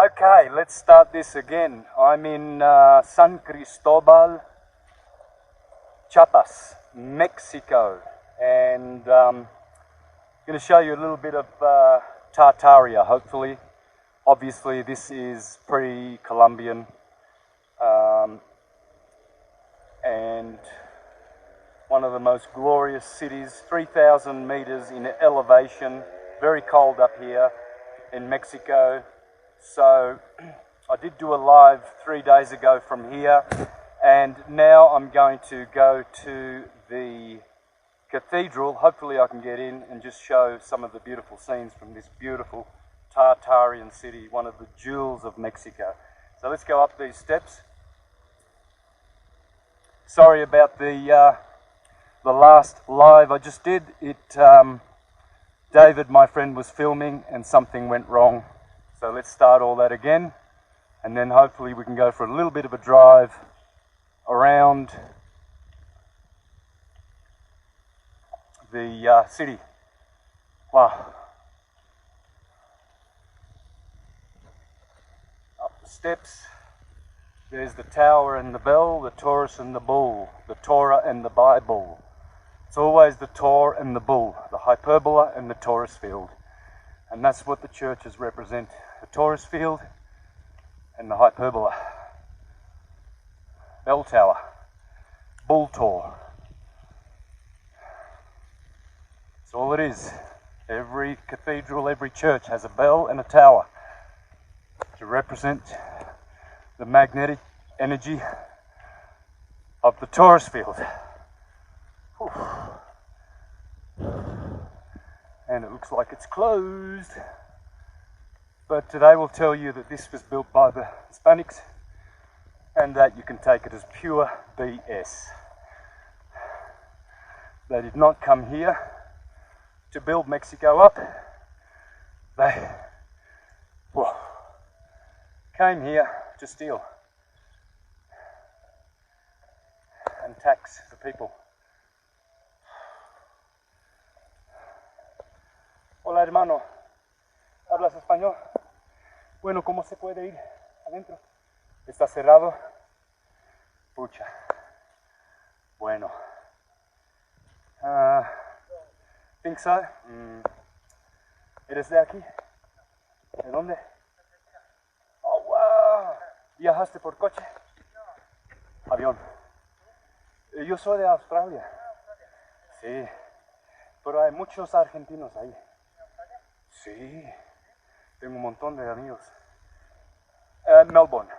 Okay, let's start this again. I'm in San CristoBAL, Chiapas, Mexico, and I'm going to show you a little bit of Tartaria, hopefully. Obviously, this is pre-Columbian, and one of the most glorious cities, 3,000 meters in elevation, very cold up here in Mexico. So I did do a live 3 days ago from here, and now I'm going to go to the cathedral. Hopefully I can get in and just show some of the beautiful scenes from this beautiful Tartarian city, one of the jewels of Mexico. So let's go up these steps. Sorry about the last live I just did. David, my friend, was filming and something went wrong. So let's start all that again, and then hopefully we can go for a little bit of a drive around the city. Wow. Up the steps, there's the tower and the bell, the Taurus and the bull, the Torah and the Bible. It's always the Tor and the bull, the hyperbola and the Taurus field. And that's what the churches represent, the Taurus field and the hyperbola. Bell tower, bull tor. That's all it is. Every cathedral, every church has a bell and a tower to represent the magnetic energy of the Taurus field. Whew. And it looks like it's closed. But today we'll tell you that this was built by the Hispanics and that you can take it as pure BS. They did not come here to build Mexico up. They came here to steal and tax the people. Hola, hermano, ¿hablas español? Bueno, ¿cómo se puede ir adentro? ¿Está cerrado? Pucha. Bueno. Think so? ¿Eres de aquí? ¿De dónde? Oh, wow. ¿Viajaste por coche? Avión. Yo soy de Australia. Sí. Pero hay muchos argentinos ahí. Sí, tengo un montón de amigos. Melbourne.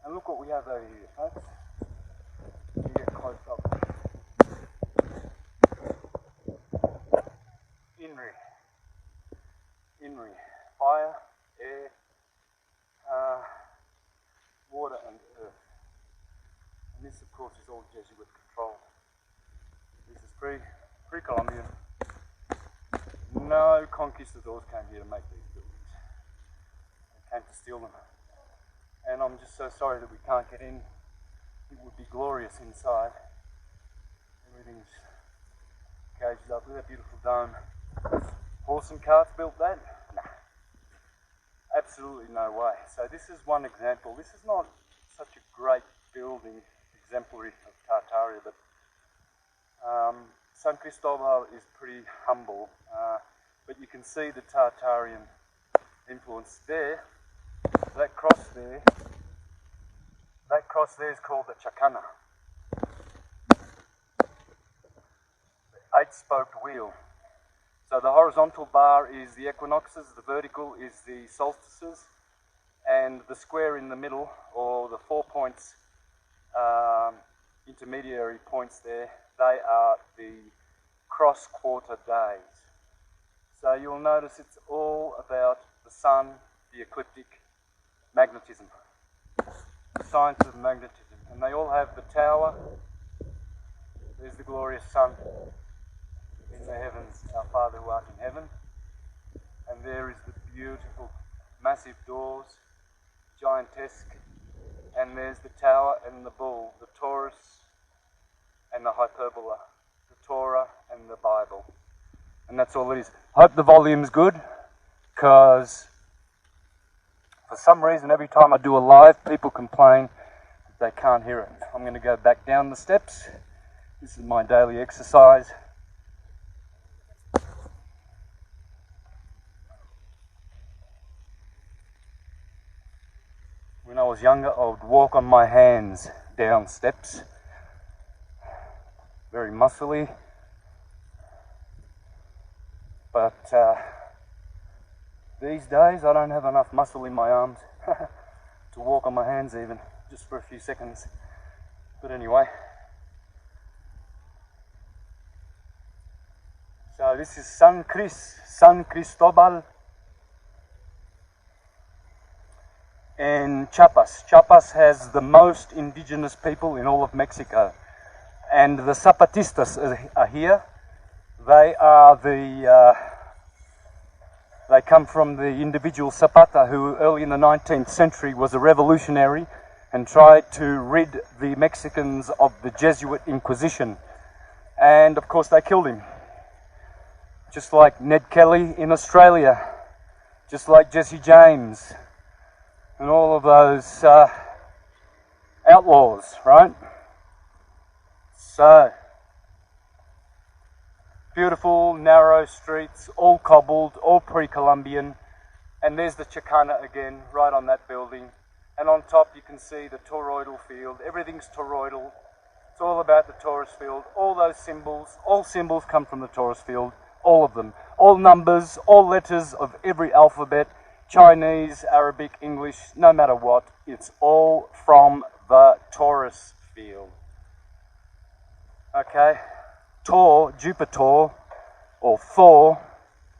And look what we have over here, folks. You get close up. Inri. Fire, air, water and earth. And this, of course, is all Jesuit controlled. This is pre-Columbian. No conquistadors came here to make these buildings. They came to steal them. And I'm just so sorry that we can't get in. It would be glorious inside. Everything's caged up. Look at that beautiful dome. Horse and carts built that? Nah. Absolutely no way. So this is one example. This is not such a great building, exemplary of Tartaria, but San CristoBAL is pretty humble, but you can see the Tartarian influence there. That cross there is called the Chacana, the 8-spoked wheel. So the horizontal bar is the equinoxes, the vertical is the solstices, and the square in the middle, or the 4 points, intermediary points there, they are the cross-quarter days. So you'll notice it's all about the sun, the ecliptic, magnetism, the science of magnetism. And they all have the tower. There's the glorious sun in the heavens, our Father who art in heaven. And there is the beautiful, massive doors, giantesque. And there's the tower and the bull, the Taurus and the hyperbola, the Torah and the Bible. And that's all it is. Hope the volume's good, because For some reason, every time I do a live, people complain that they can't hear it. I'm going to go back down the steps. This is my daily exercise. When I was younger, I would walk on my hands down steps. Very muscly. But these days, I don't have enough muscle in my arms to walk on my hands even, just for a few seconds. But anyway. So this is San CristoBAL in Chiapas. Chiapas has the most indigenous people in all of Mexico. And the Zapatistas are here. They are they come from the individual Zapata, who early in the 19th century was a revolutionary and tried to rid the Mexicans of the Jesuit Inquisition. And of course they killed him. Just like Ned Kelly in Australia, just like Jesse James, and all of those outlaws, right? So, beautiful, narrow streets, all cobbled, all pre-Columbian. And there's the Chicana again, right on that building. And on top you can see the toroidal field. Everything's toroidal. It's all about the torus field. All those symbols, all symbols come from the torus field. All of them. All numbers, all letters of every alphabet. Chinese, Arabic, English, no matter what. It's all from the torus field. Okay? Tor, Jupiter, or Thor,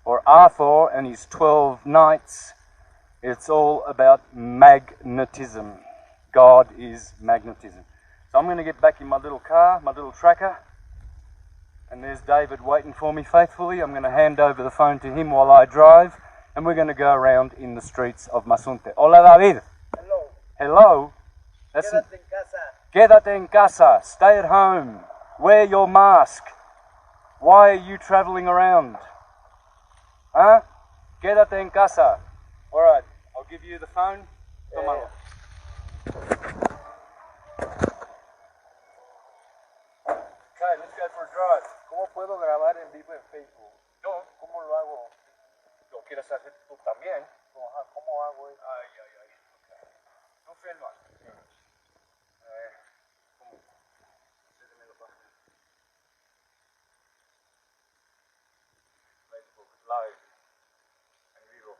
or Arthur and his 12 knights, it's all about magnetism. God is magnetism. So I'm going to get back in my little car, my little tracker, and there's David waiting for me faithfully. I'm going to hand over the phone to him while I drive, and we're going to go around in the streets of Mazunte. Hola, David. Hello. Hello. Quédate en casa. Quédate en casa. Stay at home. Wear your mask. Why are you traveling around? Huh? Quédate en casa. All right, I'll give you the phone. Tómalo. Okay, let's go for a drive. ¿Cómo puedo grabar en vivo en Facebook? Yo, ¿Cómo lo hago? ¿lo quieres hacer tú también? Ajá, ¿cómo hago eso? Ay. Okay. Tú filmas. ¿Cómo? Déjamelo para Facebook Live. En vivo.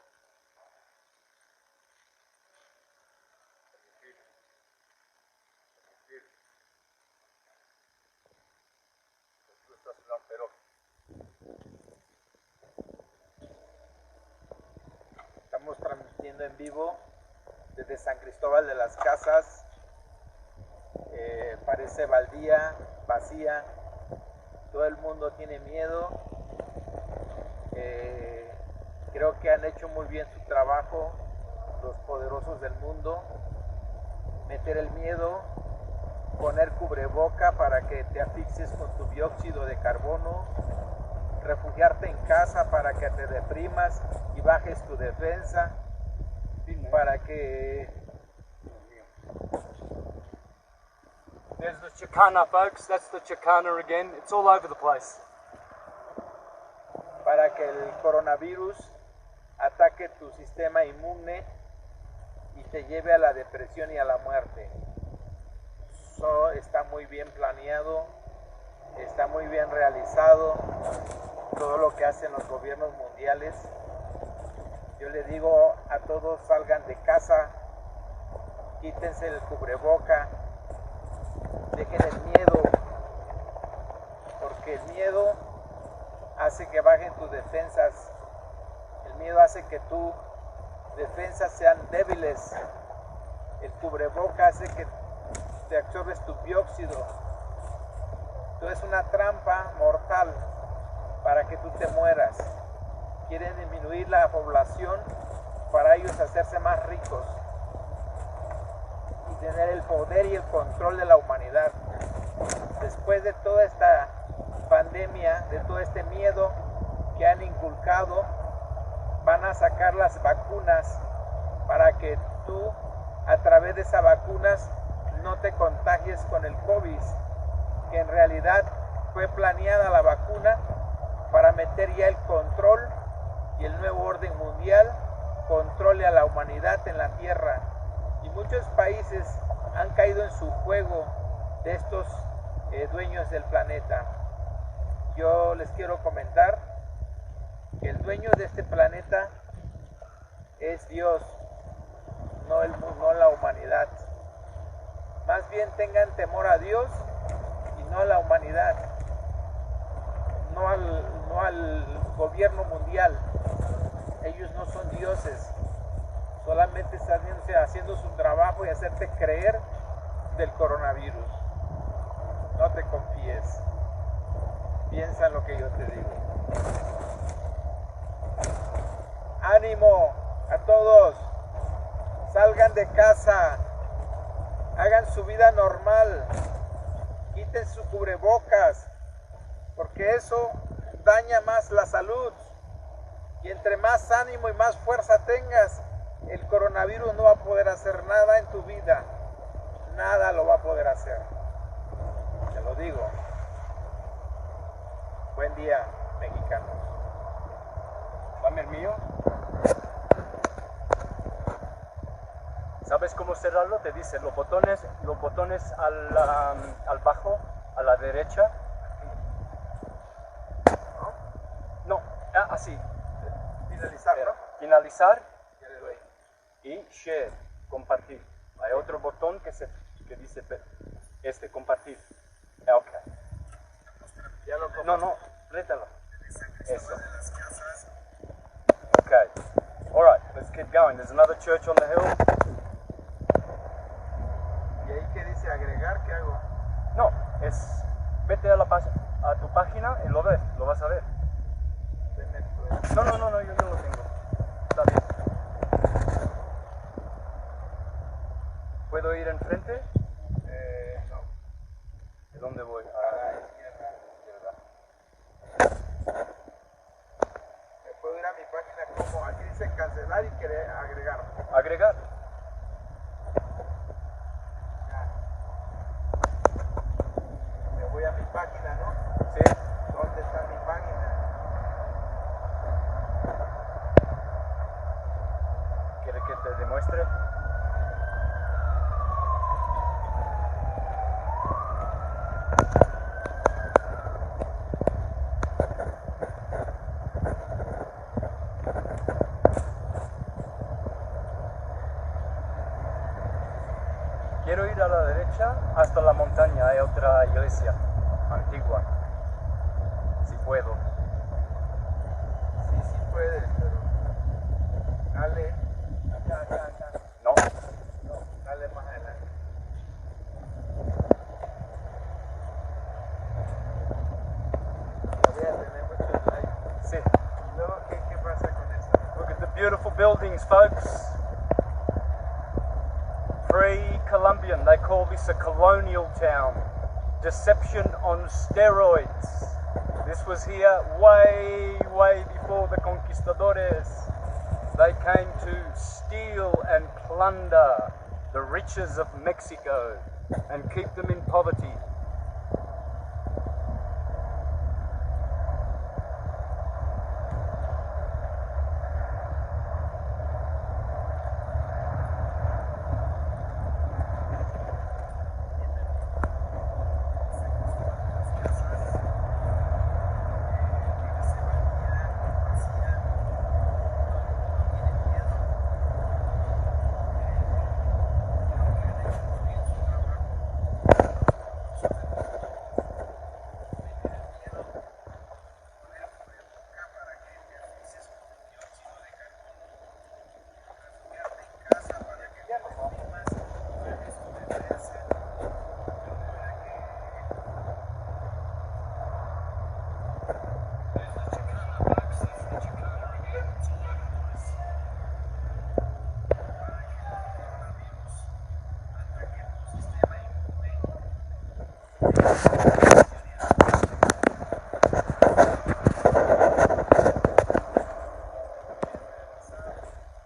Tú estás en pero Estamos transmitiendo en vivo desde San Cristóbal de las Casas. Parece baldía, vacía. Todo el mundo tiene miedo. Creo que han hecho muy bien su trabajo los poderosos del mundo. Meter el miedo, poner cubreboca para que te asfixies con tu dióxido de carbono, refugiarte en casa para que te deprimas y bajes tu defensa, para que... There's the Chicana, folks. That's the Chicana again. It's all over the place. Para que el coronavirus ataque tu sistema inmune y te lleve a la depresión y a la muerte. Eso está muy bien planeado, está muy bien realizado, todo lo que hacen los gobiernos mundiales. Yo le digo a todos, salgan de casa, quítense el cubreboca, dejen el miedo, porque el miedo hace que bajen tus defensas, el miedo hace que tus defensas sean débiles, el cubreboca hace que te absorbes tu dióxido. Entonces es una trampa mortal para que tú te mueras. Quieren disminuir la población para ellos hacerse más ricos y tener el poder y el control de la humanidad. Después de toda esta pandemia, de todo este miedo que han inculcado, van a sacar las vacunas para que tú a través de esas vacunas no te contagies con el COVID, que en realidad fue planeada la vacuna para meter ya el control y el nuevo orden mundial controle a la humanidad en la Tierra. Y muchos países han caído en su juego de estos dueños del planeta. Yo les quiero comentar que el dueño de este planeta es Dios, no la humanidad. Más bien tengan temor a Dios y no a la humanidad, no al gobierno mundial. Ellos no son dioses, solamente están haciendo su trabajo y hacerte creer del coronavirus. No te confíes, piensa en lo que yo te digo. Ánimo a todos, salgan de casa, hagan su vida normal, quiten su cubrebocas, porque eso daña más la salud. Y entre más ánimo y más fuerza tengas, el coronavirus no va a poder hacer nada en tu vida. Nada lo va a poder hacer. Te lo digo. Buen día, mexicanos. Dame el mío. ¿Sabes cómo cerrarlo? Te dice los botones al bajo, a la derecha. No, así. Finalizar, ¿no? Finalizar Ya le doy. y share, compartir. Hay otro botón que dice compartir. Ok. Ya lo No, rétalo. Eso. Okay. All right, let's keep going. There's another church on the hill. ¿Y ahí qué dice agregar? ¿Qué hago? No, vete a tu página y lo ves, lo vas a ver. No, yo no lo tengo. Está bien. ¿Puedo ir enfrente? No. ¿De dónde voy? A la izquierda. Puedo ir a mi página como aquí dice cancelar y querer agregar. Agregar. Me voy a mi página, ¿no? Sí. ¿Dónde está mi página? ¿Quiere que te demuestre? Quiero ir a la derecha hasta la montaña, hay otra iglesia antigua, si puedo. Sí puedes, pero dale acá. ¿No? No, dale más adelante. Voy a tener muchos likes. Sí. Luego, ¿qué pasa con eso? Look at the beautiful buildings, folks. Pre-Columbian, they call this a colonial town. Deception on steroids. This was here way before the conquistadores. They came to steal and plunder the riches of Mexico and keep them in poverty.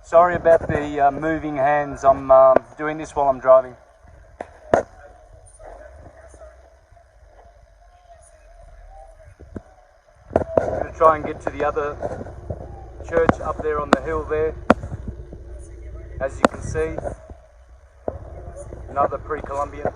Sorry sorry about the moving hands. I'm doing this while I'm driving. I'm going to try and get to the other church up there on the hill there. As you can see, another pre-Columbian.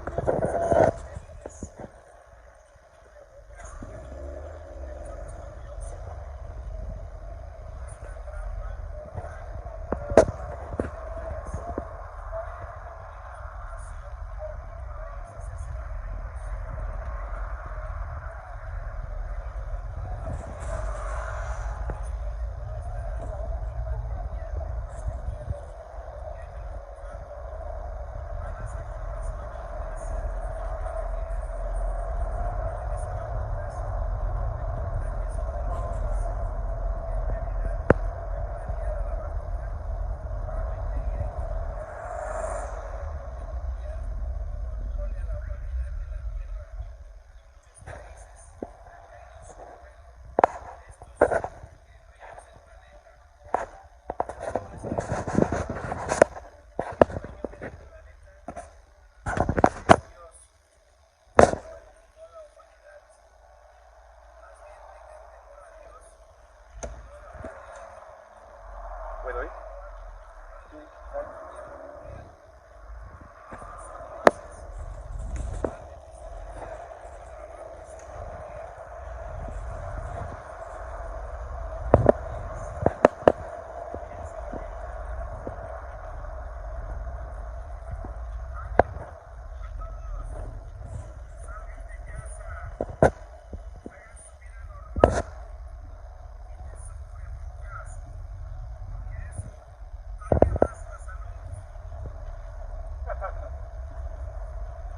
¿Puedo ir?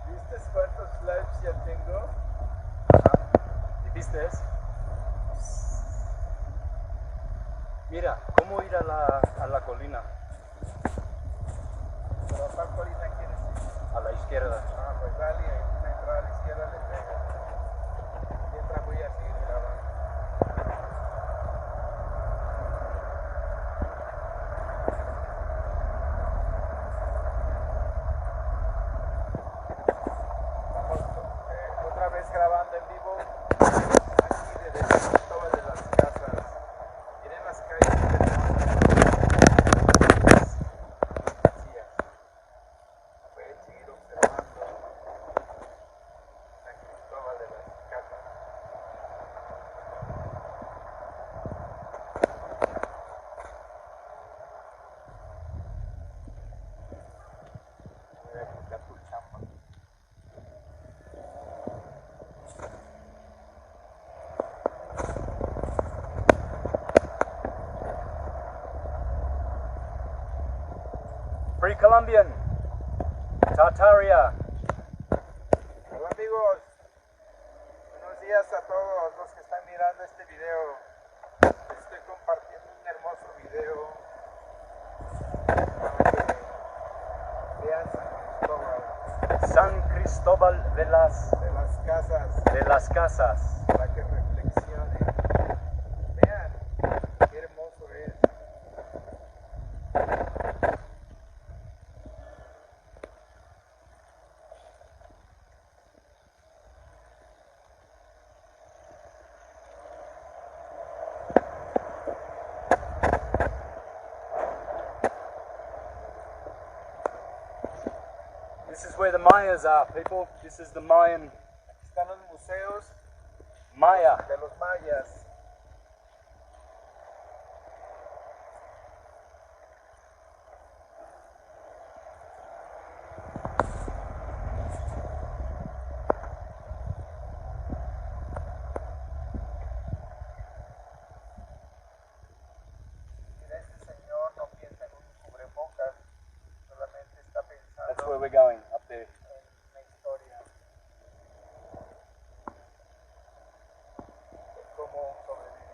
¿Viste cuántos lives ya tengo? ¿Y viste eso? Mira, ¿cómo ir a la colina? ¿Pero a cuál colina quieres ir? A la izquierda. Ah, pues dale, hay una entrada a la izquierda, le pega. Mientras voy a seguir grabando. Otra vez grabando en vivo aquí desde Cristóbal de las Casas. Miren las calles vacías. Pueden seguir observando San Cristóbal de las Casas. Voy a quitar tu chamba. Pre-Columbian, Tartaria. Hola amigos, buenos días a todos los que están mirando este video. Estoy compartiendo un hermoso video para que vean San Cristóbal de las Casas. para que reflexionen. Vean qué hermoso es. This is where the Mayas are, people. This is the Mayan Aquí están los museos Maya. de los mayas. Mira, este señor no piensa en un cubrebocas, solamente está That's pensando where we're going, up there. en la historia de cómo sobrevivir.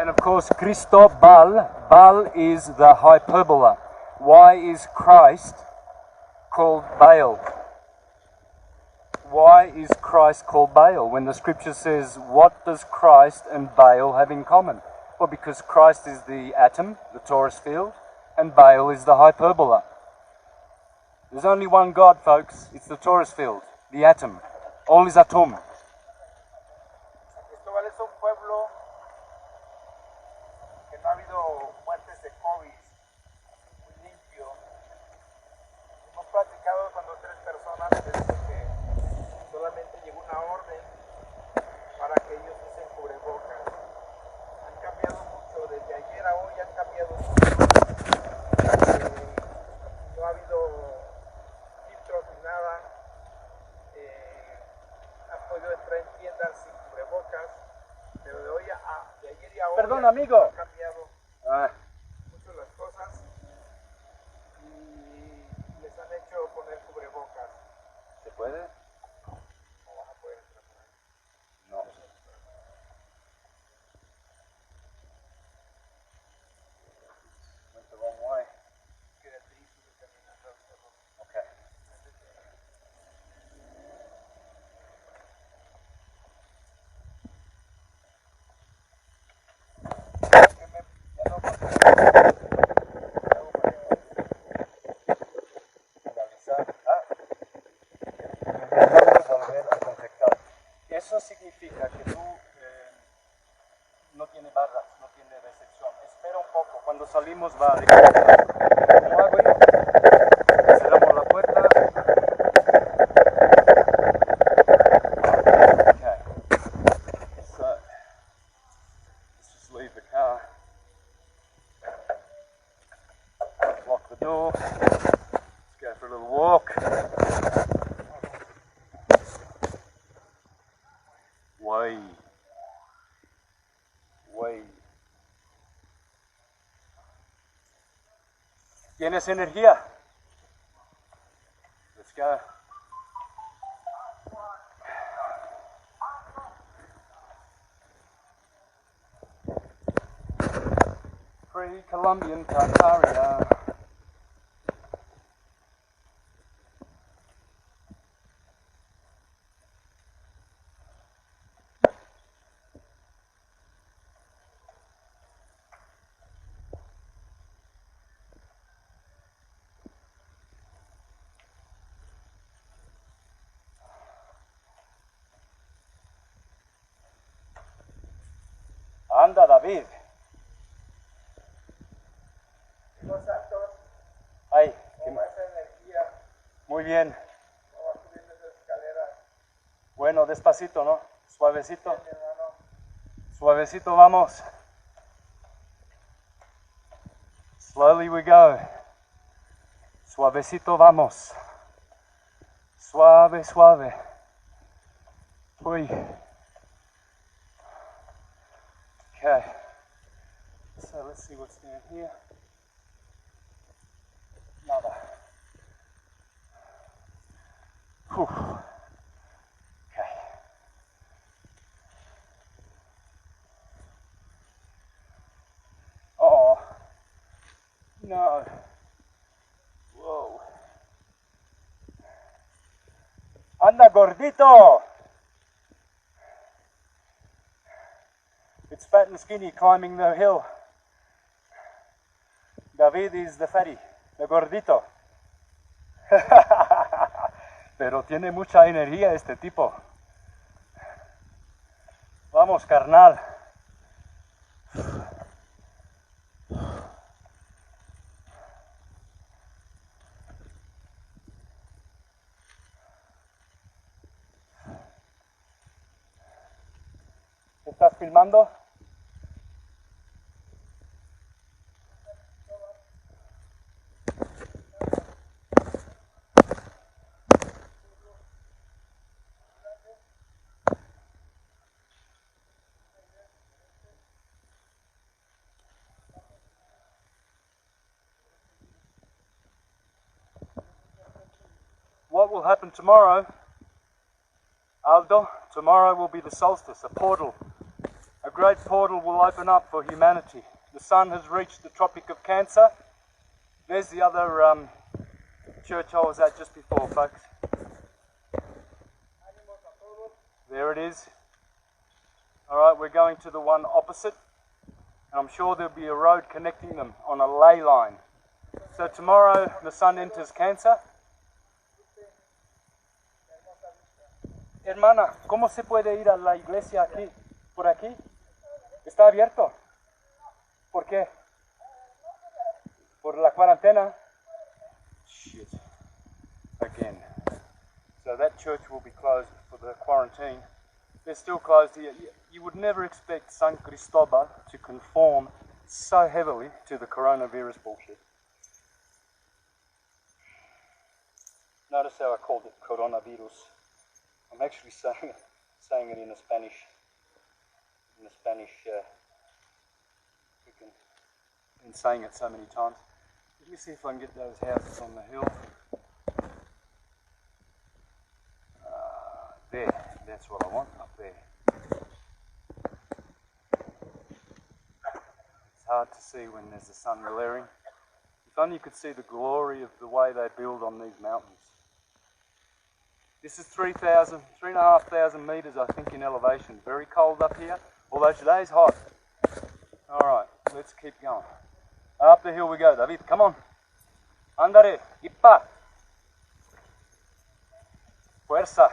And of course, CristoBAL, Bal is the hyperbola. Why is Christ called Baal? Why is Christ called Baal when the scripture says, what does Christ and Baal have in common? Well, because Christ is the atom, the torus field, and Baal is the hyperbola. There's only one God, folks. It's the torus field, the atom. All is atom. CristoBAL es un pueblo que no ha habido muertes de COVID, muy limpio. Hemos platicado cuando 3 personas que dicen que solamente llegó una orden para que ellos usen cubrebocas. Han cambiado mucho, desde ayer a hoy han cambiado mucho. No ha habido filtros ni nada. Has podido entrar en tiendas sin cubrebocas, pero de ayer y a hoy Perdón, amigo. han cambiado mucho las cosas y les han hecho poner cubrebocas. ¿Se puede? No vas a poder entrar por ahí. No. Went the wrong way. Quédate ahí, sigue caminando al cerro. Okay. Volver a conectar. Eso significa que tú no tiene barras, no tiene recepción. Espera un poco, cuando salimos va a reconectar. ¿Cómo hago yo? Cerramos la puerta. Okay. So, let's just leave the car. Lock the door. Let's go for a little walk. Way. ¿Tienes energía? Let's go. Pre-Columbian Tartaria. Anda, David. Los Santos, Ay, ¿cómo va esa energía? muy bien. ¿Cómo va subiendo esa escalera? Bueno, despacito, ¿no? Suavecito. Bien, hermano. Suavecito, vamos. Slowly we go. Suavecito, vamos. Suave, suave. Uy. Okay. So let's see what's down here. Nada. Whew. Okay. Oh. No. Whoa. Anda, gordito. It's fat and skinny climbing the hill. David is the fatty, the gordito. Pero tiene mucha energía este tipo. Vamos, carnal. ¿Estás filmando? What will happen tomorrow, Aldo? Tomorrow will be the solstice, a portal, a great portal will open up for humanity. The sun has reached the Tropic of Cancer. There's the other church I was at just before, folks. There it is. Alright, we're going to the one opposite. And I'm sure there'll be a road connecting them on a ley line. So tomorrow the sun enters Cancer. Hermana, ¿cómo se puede ir a la iglesia aquí? ¿Por aquí? ¿Está abierto? ¿Por qué? ¿Por la cuarentena? Shit. Again. So that church will be closed for the quarantine. They're still closed here. You would never expect San CristoBAL to conform so heavily to the coronavirus bullshit. Notice how I called it coronavirus. I'm actually saying it in a Spanish. Been saying it so many times. Let me see if I can get those houses on the hill. There, that's what I want, up there. It's hard to see when there's the sun glaring. If only you could see the glory of the way they build on these mountains. This is 3,500 meters, I think, in elevation. Very cold up here, although today's hot. Alright, let's keep going. Up the hill we go, David, come on. Andare, Ipa. Fuerza.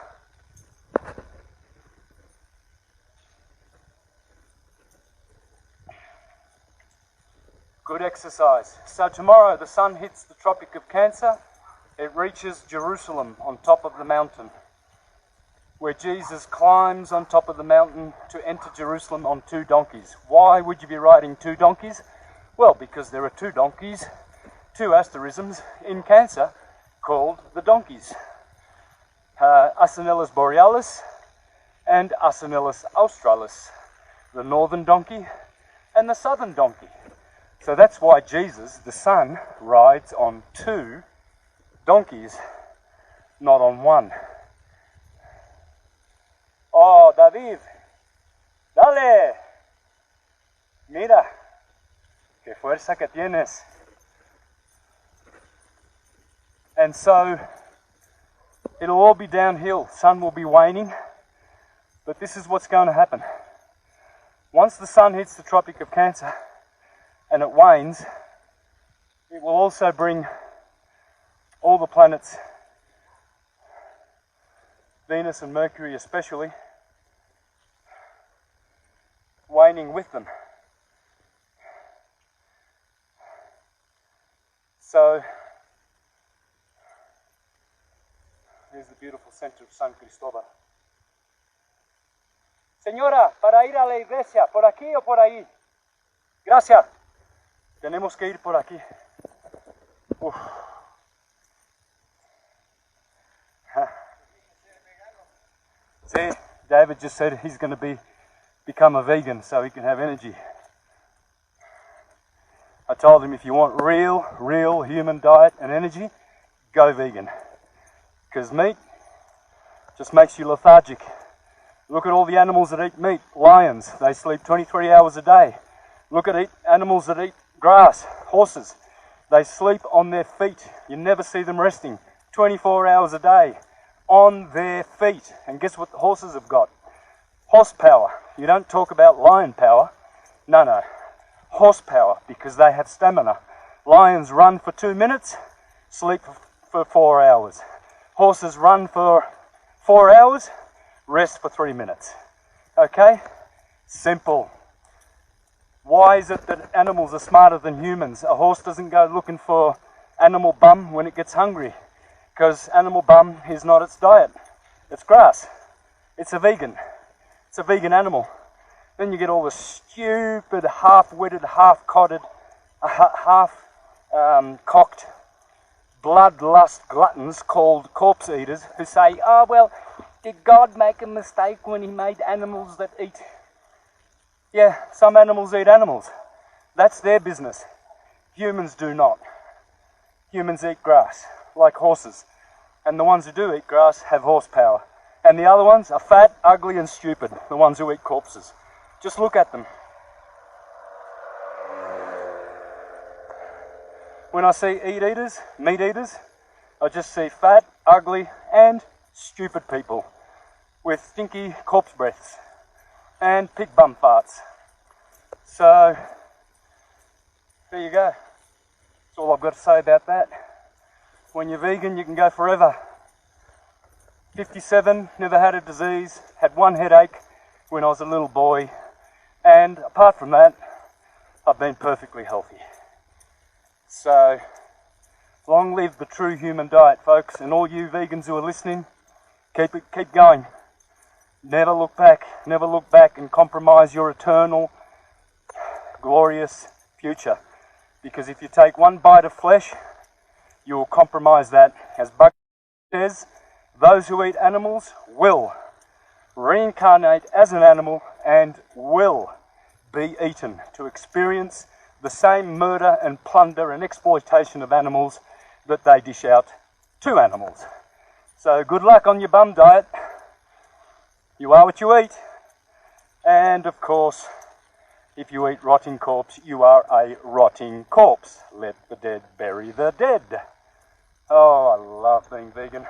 Good exercise. So tomorrow the sun hits the Tropic of Cancer. It reaches Jerusalem on top of the mountain, where Jesus climbs on top of the mountain to enter Jerusalem on 2 donkeys. Why would you be riding 2 donkeys? Well, because there are 2 donkeys, 2 asterisms in Cancer called the donkeys. Asinellus borealis and Asinellus australis, the northern donkey and the southern donkey. So that's why Jesus, the sun, rides on 2 donkeys, not on 1. Oh, David, dale, mira, qué fuerza que tienes. And so, it'll all be downhill, sun will be waning, but this is what's going to happen. Once the sun hits the Tropic of Cancer and it wanes, it will also bring all the planets, Venus and Mercury especially, waning with them. So, here's the beautiful center of San CristoBAL. Señora, para ir a la iglesia, ¿por aquí o por ahí? Gracias. Tenemos que ir por aquí. Uf. See, David just said he's going to become a vegan so he can have energy. I told him if you want real human diet and energy, go vegan. Because meat just makes you lethargic. Look at all the animals that eat meat. Lions, they sleep 23 hours a day. Look at animals that eat grass. Horses, they sleep on their feet. You never see them resting. 24 hours a day on their feet. And guess what the horses have got? Horsepower. You don't talk about lion power. No. Horsepower, because they have stamina. Lions run for 2 minutes, sleep for 4 hours. Horses run for 4 hours, rest for 3 minutes. Okay? Simple. Why is it that animals are smarter than humans? A horse doesn't go looking for animal bum when it gets hungry, because animal bum is not its diet. It's grass. It's a vegan. It's a vegan animal. Then you get all the stupid, half-witted, half-codded, half-cocked bloodlust gluttons called corpse eaters who say, oh, well, did God make a mistake when he made animals that eat? Yeah, some animals eat animals. That's their business. Humans do not. Humans eat grass, like horses. And the ones who do eat grass have horsepower. And the other ones are fat, ugly and stupid, the ones who eat corpses. Just look at them. When I see meat eaters, I just see fat, ugly, and stupid people with stinky corpse breaths and pig bum farts. So, there you go. That's all I've got to say about that. When you're vegan, you can go forever. 57, never had a disease, had one headache when I was a little boy, and apart from that, I've been perfectly healthy. So, long live the true human diet, folks, and all you vegans who are listening, keep going. Never look back and compromise your eternal, glorious future. Because if you take one bite of flesh, you will compromise that. As Buck says, those who eat animals will reincarnate as an animal and will be eaten to experience the same murder and plunder and exploitation of animals that they dish out to animals. So good luck on your bum diet. You are what you eat. And of course, if you eat rotting corpse, you are a rotting corpse. Let the dead bury the dead. Oh, I love being vegan.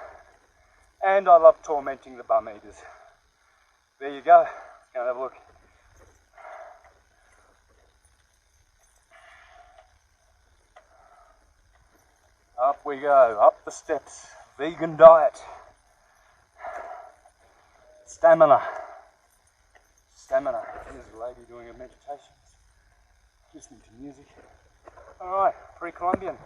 And I love tormenting the bum eaters. There you go. Go and have a look. Up we go, up the steps. Vegan diet. Stamina. Here's a lady doing her meditations, listening to music. Alright, pre-Columbian.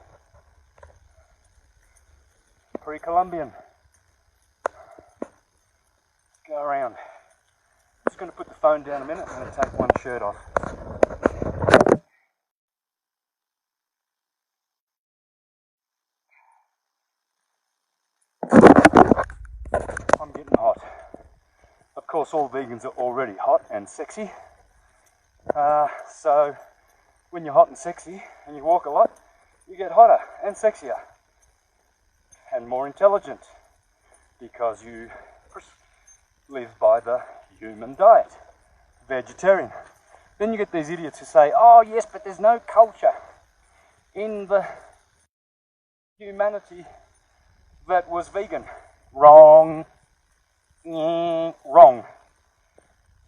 Go around. I'm just going to put the phone down a minute. I'm going to take one shirt off. I'm getting hot. Of course, all vegans are already hot and sexy. So, when you're hot and sexy and you walk a lot, you get hotter and sexier and more intelligent because you live by the human diet, vegetarian. Then you get these idiots who say, oh yes, but there's no culture in the humanity that was vegan. Wrong. Wrong.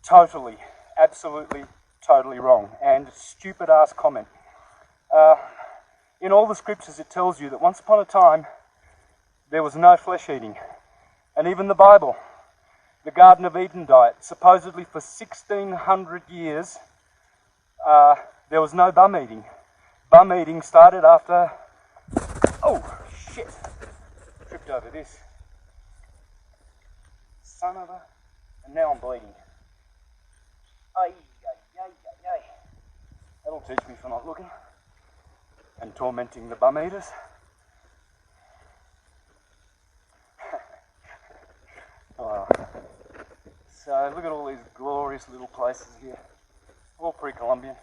Totally, absolutely, totally wrong. And stupid ass comment. In all the scriptures it tells you that once upon a time there was no flesh eating. And even the Bible, the Garden of Eden diet, supposedly for 1600 years there was no bum eating. Bum eating started after... Oh, shit. Tripped over this. Son of a... And now I'm bleeding. Ay. That'll teach me for not looking. And tormenting the bum eaters. Oh. So look at all these glorious little places here. All pre-Columbian.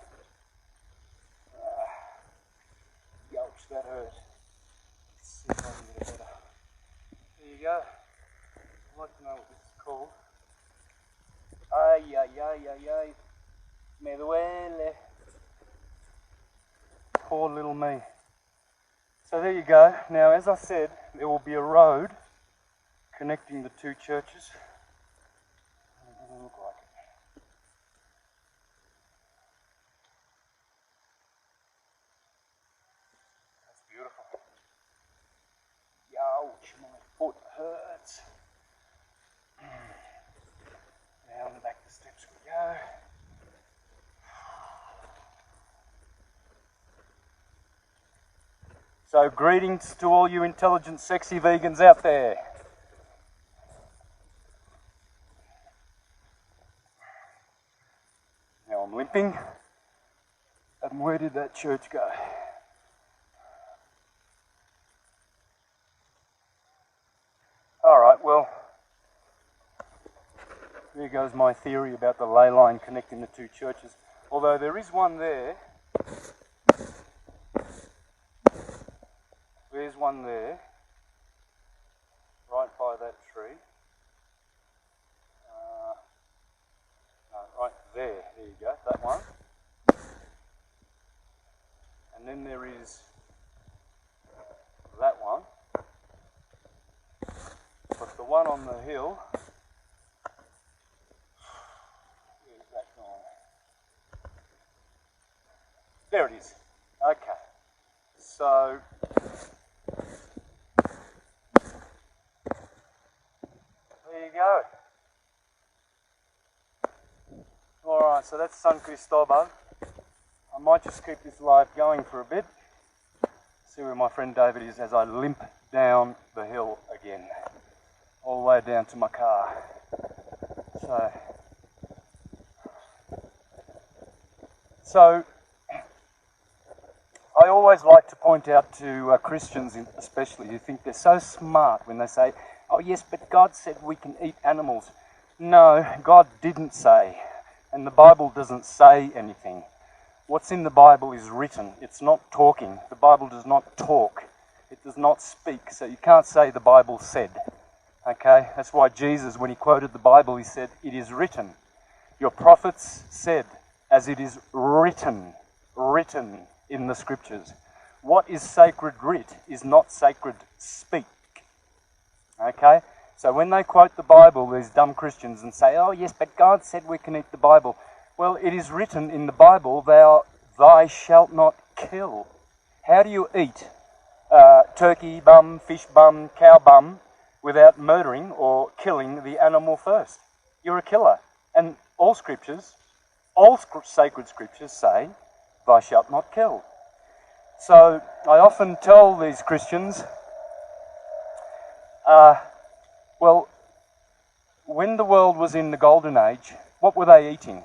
Yowch, that hurt. Let's see if I can get it better. There you go. I'd like to know what this is called. Ay. Me duele. Poor little me. So there you go. Now, as I said, there will be a road connecting the two churches. It doesn't look like it. That's beautiful. Youch, my foot hurts. Down the back of the steps we go. So greetings to all you intelligent, sexy vegans out there. Now I'm limping. And where did that church go? Alright, well, there goes my theory about the ley line connecting the two churches. Although there is one there. There's one there, right by that tree. No, right there, there you one on the hill. Where's that gone? There it is. Okay. So there you go. Alright, so that's San CristoBAL. I might just keep this live going for a bit. See where my friend David is as I limp down the hill again. All the way down to my car. So I always like to point out to Christians especially who think they're so smart when they say, oh yes, but God said we can eat animals. No, God didn't say. And the Bible doesn't say anything. What's in the Bible is written. It's not talking. The Bible does not talk. It does not speak. So you can't say the Bible said. Okay? That's why Jesus, when he quoted the Bible, he said, it is written. Your prophets said, as it is written in the scriptures. What is sacred writ is not sacred speak. Okay? So when they quote the Bible, these dumb Christians, and say, oh yes, but God said we can eat the Bible. Well, it is written in the Bible, thou shalt not kill. How do you eat turkey bum, fish bum, cow bum without murdering or killing the animal first? You're a killer. And all sacred scriptures say, thou shalt not kill. So I often tell these Christians, well, when the world was in the golden age, what were they eating?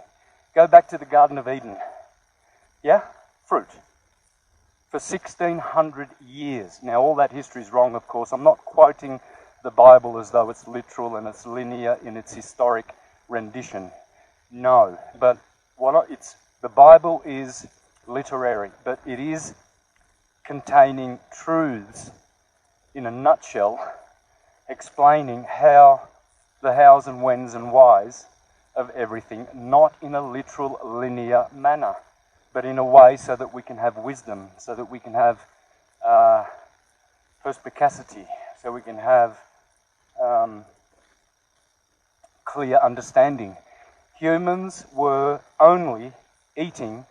Go back to the Garden of Eden. Yeah? Fruit. For 1600 years. Now all that history is wrong, of course. I'm not quoting the Bible as though it's literal and it's linear in its historic rendition. No. But the Bible is literary, but it is containing truths in a nutshell, explaining how the hows and whens and whys of everything, not in a literal linear manner, but in a way so that we can have wisdom, so that we can have perspicacity, so we can have clear understanding. Humans were only eating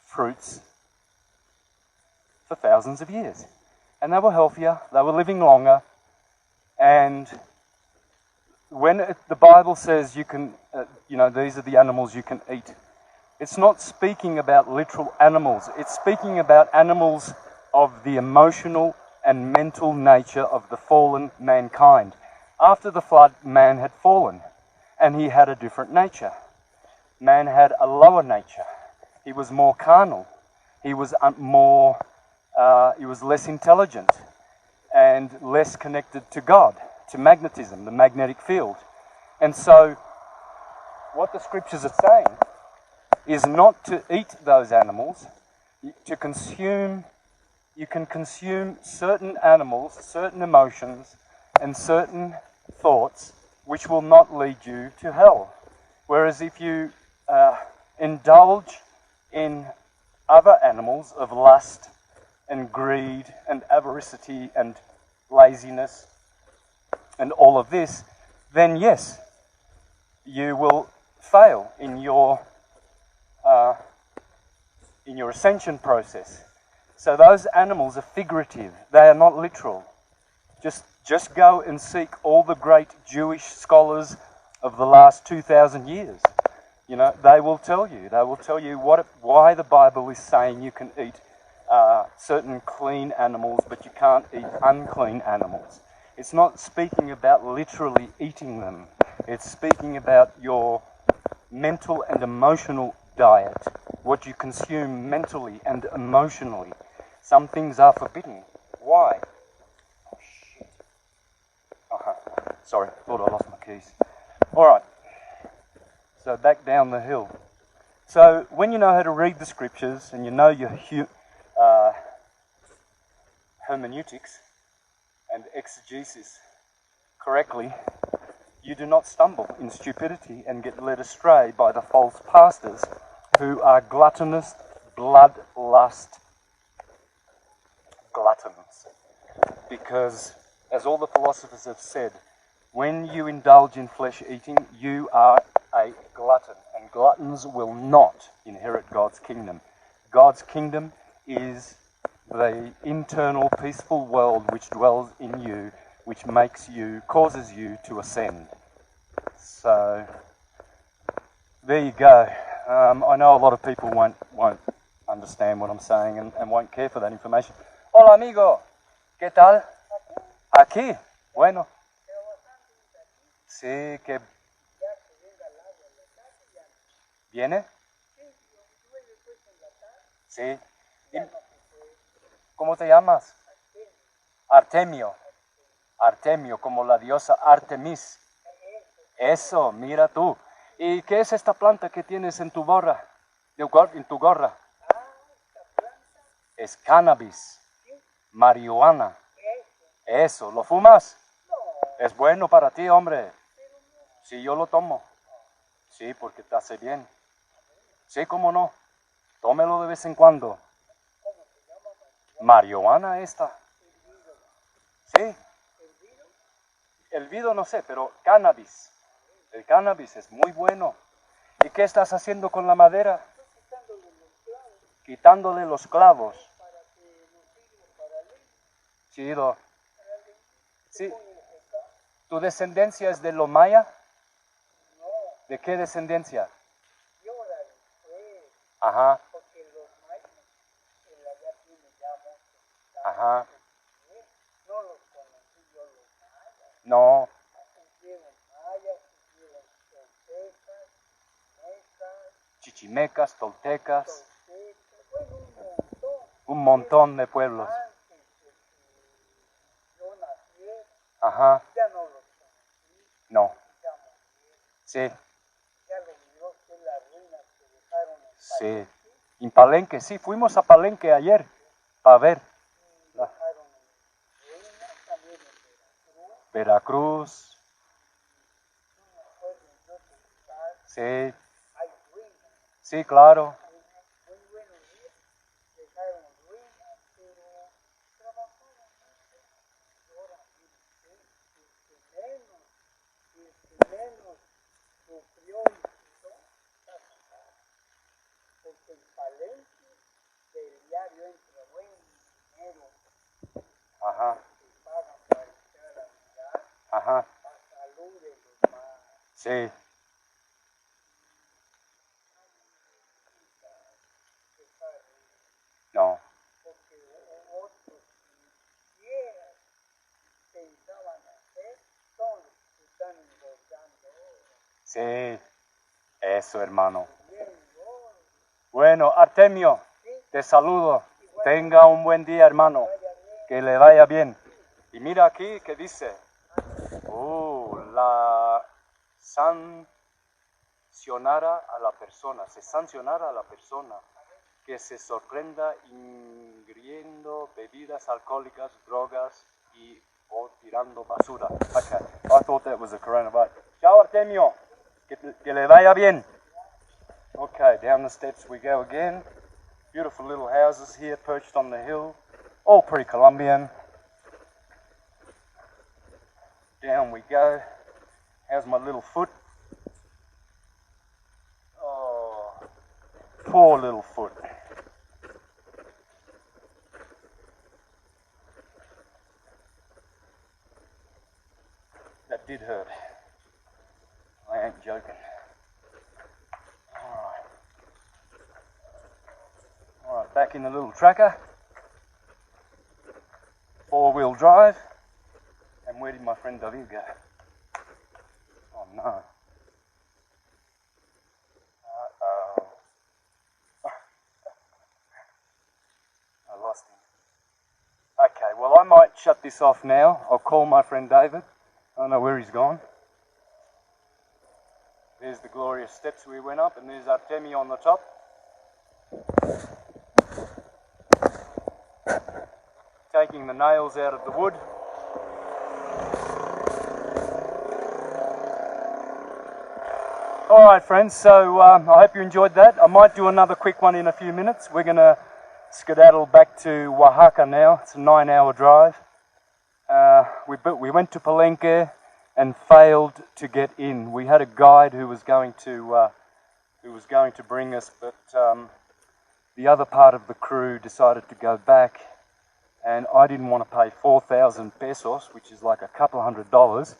fruits for thousands of years. And they were healthier, they were living longer, and when the Bible says you can, these are the animals you can eat, it's not speaking about literal animals. It's speaking about animals of the emotional and mental nature of the fallen mankind. After the flood, man had fallen, and he had a different nature. Man had a lower nature. He was more carnal. He was less intelligent and less connected to God, to magnetism, the magnetic field. And so, what the scriptures are saying is not to eat those animals, to consume. You can consume certain animals, certain emotions, and certain thoughts which will not lead you to hell. Whereas if you indulge in other animals of lust and greed and avaricity and laziness and all of this, then yes, you will fail in your ascension process. So those animals are figurative. They are not literal. Just go and seek all the great Jewish scholars of the last 2,000 years. They will tell you why the Bible is saying you can eat certain clean animals, but you can't eat unclean animals. It's not speaking about literally eating them. It's speaking about your mental and emotional diet, what you consume mentally and emotionally. Some things are forbidden. Why? Oh, shit. Sorry, thought I lost my keys. Alright, so back down the hill. So when you know how to read the scriptures and you know your hermeneutics and exegesis correctly, you do not stumble in stupidity and get led astray by the false pastors who are gluttonous, bloodlust gluttons. Because as all the philosophers have said, when you indulge in flesh eating, you are a glutton, and gluttons will not inherit God's kingdom. God's kingdom is the internal peaceful world which dwells in you, which causes you to ascend. So, there you go. I know a lot of people won't understand what I'm saying and won't care for that information. Hola amigo, ¿qué tal? Aquí, bueno. Sí, que... ¿Viene? Sí. ¿Cómo te llamas? Artemio. Artemio, como la diosa Artemis. Eso, mira tú. ¿Y qué es esta planta que tienes en tu gorra? En tu gorra. Es cannabis. Marihuana. Eso, ¿lo fumas? Es bueno para ti, hombre. Sí, yo lo tomo. Sí, porque te hace bien. Sí, cómo no. Tómelo de vez en cuando. Marihuana esta. Sí. El vido no sé, pero cannabis. El cannabis es muy bueno. ¿Y qué estás haciendo con la madera? Quitándole los clavos. Chido. Sí. ¿Tu descendencia es de los maya? ¿De qué descendencia? Ajá. Ajá. No. Chichimecas, toltecas. Un montón de pueblos. Ajá. No. Sí. Sí. En Palenque, sí. Fuimos a Palenque ayer para ver. Veracruz. Sí. Sí, claro. Ajá. Ajá. Sí. No. Sí. Eso, hermano. Bueno, Artemio, te saludo. Tenga un buen día, hermano. Que le vaya bien. Y mira aquí que dice, la sancionara a la persona, se sancionara a la persona que se sorprenda ingiriendo bebidas alcohólicas, drogas o tirando basura. Okay, I thought that was a coronavirus. Chao, Artemio, que le vaya bien. Okay, down the steps we go again. Beautiful little houses here perched on the hill, all pre-Columbian. Down we go. How's my little foot? Oh, poor little foot. That did hurt. I ain't joking. Alright, back in the little tracker. 4-wheel drive. And where did my friend David go? Oh no. Uh-oh. I lost him. Okay, well I might shut this off now. I'll call my friend David. I don't know where he's gone. There's the glorious steps we went up, and there's Artemio on the top. Taking the nails out of the wood. Alright friends, so I hope you enjoyed that. I might do another quick one in a few minutes. We're going to skedaddle back to Oaxaca now. It's a 9-hour drive. we went to Palenque and failed to get in. We had a guide who was going to bring us, but the other part of the crew decided to go back, and I didn't want to pay 4,000 pesos, which is like a couple $100,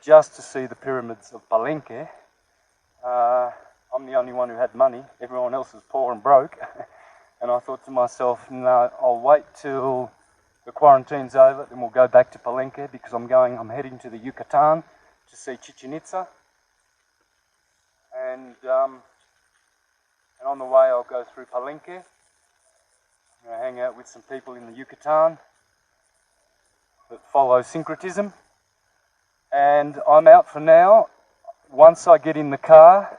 just to see the pyramids of Palenque. I'm the only one who had money. Everyone else was poor and broke. And I thought to myself, no, I'll wait till the quarantine's over, then we'll go back to Palenque, because I'm heading to the Yucatan to see Chichen Itza. And on the way I'll go through Palenque. I'm going to hang out with some people in the Yucatan that follow syncretism. And I'm out for now. Once I get in the car,